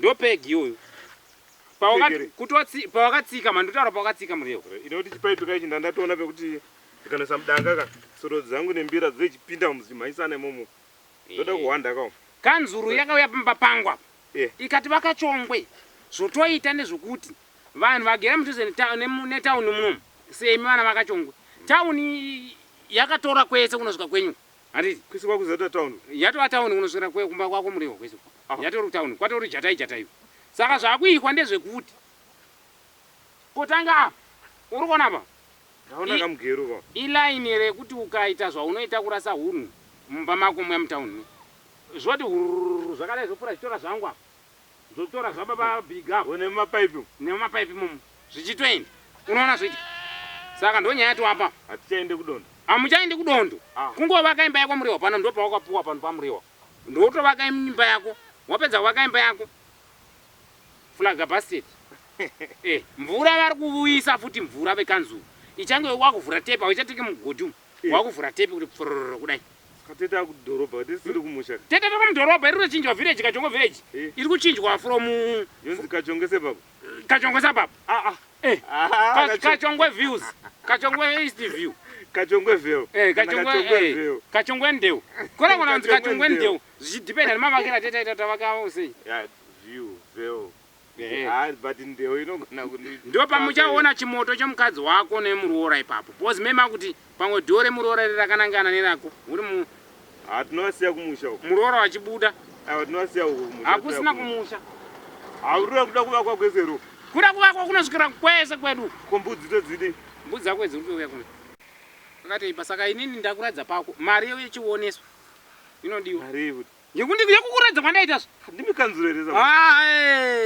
Ndopegi uyu. Pawakatsika mandotaura pawakatsika muriwo. Inoti chipaituka ichi ndandatoona pekuti tikanoisa mudanga ka soro dzangu nembira dzechipinda muzimhaisana imomo. Ndoda kuhwanda kawo. Kanzuru yakauya pambapangwa. Ikati vakachongwe. Zvotoita nezvokuti vanhu vagera mudhuze netauni munomu. Semi vana vakachongwe. Tauni yakatora kwese kunosvika kwenyu. Handiti? Kwese kwakuzata tauni. Yatova tauni kunosvika kumba kwako muriwo kwese. Yatori tauni, kwatori jatai. Saka zvakuikwa ndezvekuti kutanga apa uri kuona apa ndaona kamugero pa ilaini rekuti ukaita zvaunoita kurasa hunhu mumba mako mutauni zvoti zvakadai zvopfuura zvitora zvangu apa zvotora zvababa big up nemapaipi mumu zvichitoenda unoona zvichi saka ndo nyaya yatiwapa hatichaende kudondo hamuchaende kudondo kungovaka imba yako muriwo pano ndo pawakapuwa pano pamuriwo ndotovaka imba yako wapedza kuvaka imba yako flaga basket. Mvura vari kuuyisa futi mvura vekanzuru. Ichange wakuvhura tepe auchatiki mugodhi umu. Wakuvhura tepe kuti pfururu kudai. Teta kudhorobha tisiri kumusha. Teta kumudhorobha iri kuchinjwa village Kachongo village. Iri kuchinjwa from yonzi Kachongo sebaba. Kachongo sababa. Kachongo views. Kachongo east view. Kachongo view. Kachongo ndeu. Kora kuna unzi Kachongo ndeu. Zvidipenda nemavakira teta tavaka sei. Yeah, view. But ndeu inogona kuti ndo pamuchaona chimoto chomukadzi wako nemuroora ipapo. Bozi mema kuti pamwe dhore muroora rakanangana nerako. Uri mu atinosiya kumusha uko. Muroora wachibuda. Atinosiya uko kumusha. Hakusina kumusha. Aurira kuda kuvakwa kwese ro. Kuda kuvakwa kunosvikira kwese kwedu. Kombudzi todzidi. Mbudzi dzako dziri kuuya kuno. Akati pasaka inini ndakuradza pako. Mari yechioneswa. Inodiwa. Mari kuti yakukuradza kwandaita zvo. Ndimikanzurereza.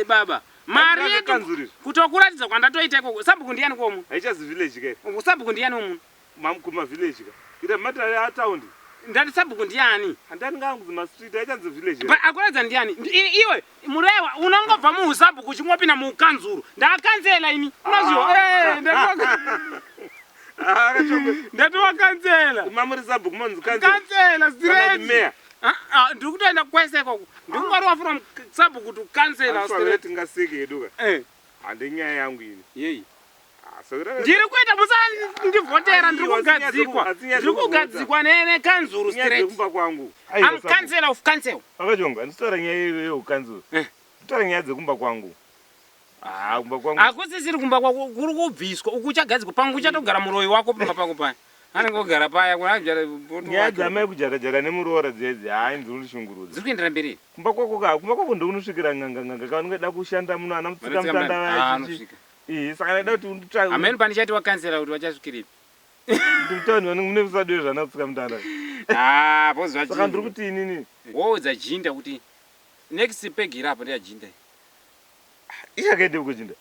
Baba. Mari yetu kutokuratidza kwandatoita ikoko. Sabhuku ndiani komu? Haichazi village ke. Sabhuku ndiani omu? Mamkuma village ka. Ira matari ataundi. Ndati sabhuku ndiani? Handani ngangu ma street haichanzi village. Ba akuradza ndiani? Iwe murewa unongobva muusabhuku chingopinda muukanzuru. Ndakanzela ini. Unoziwa? Ndatoka. Ndatokanzela. Mamuri sabhuku manzi kanzela. Kanzela straight. Ndiri kutoenda kwese ikoko. Ndikungwariwa from sabhuku to cancela straight ngasike eduka. Handi nyaya yangu ini. Yei. Ndiri kuita musandivhotera ndiri kugadzikwa. Ndiri kugadzikwa nekanzuru straight. Kumba kwangu. Am cancela of cancel. Akachonga ndisora nyaya iyo kanzuru. Ndisora nyaya dzekumba kwangu. Kumba kwangu. Akusisiri kumba kwako kuri kubviswa. Ukuchagadzikwa pangu uchatogara muroyi wako pamba pako paya. Anongogara paya kunajara boto. Nyaya dzamai kujaga nemuroora dzedzi ndiri shungurudza. Dziri kuendera mberi. Kumba kwako ndounosvikira nganga kaunongada kushanda muno ana mutsika mutanda wachi. Saka ndaida kuti unditsvaga. Ameni pandichati wakansela kuti wachasvikirira. Ndimutauni mune usadwe zvana kutsika mutanda. Bozi vachi. Saka ndiri kuti inini. Woudza Jinda kuti next pegi rapo ndiyajinda. Ichakaende kujinda.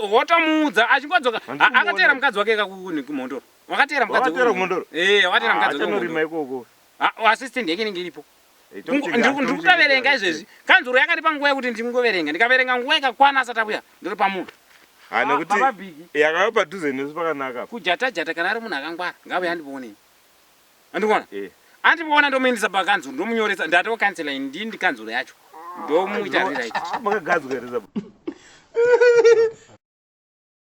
Wotomuudza achingodzoka akatera mukadzi wake kumhondoro. Wakatera mukadzi wake kumhondoro. Wakatera mukadzi wake. Anorima ikoko. Assistant yake inenge iripo. Ndiri kutaverenga izvezvi. Kanzuro yakati panguva yekuti ndingoverenga. Ndikaverenga nguva yakakwana asati abuya. Ndiri pamunhu. Nekuti yakava padhuze nesu pakanaka. Kujata kana ari munhu akangwara. Ngave andipoonei. Andikuona? Andipoona ndomuendesa pakanzuro ndomunyoresa ndatokansela ini ndini kanzuro yacho. Ndomuita right. Makagadzwa here.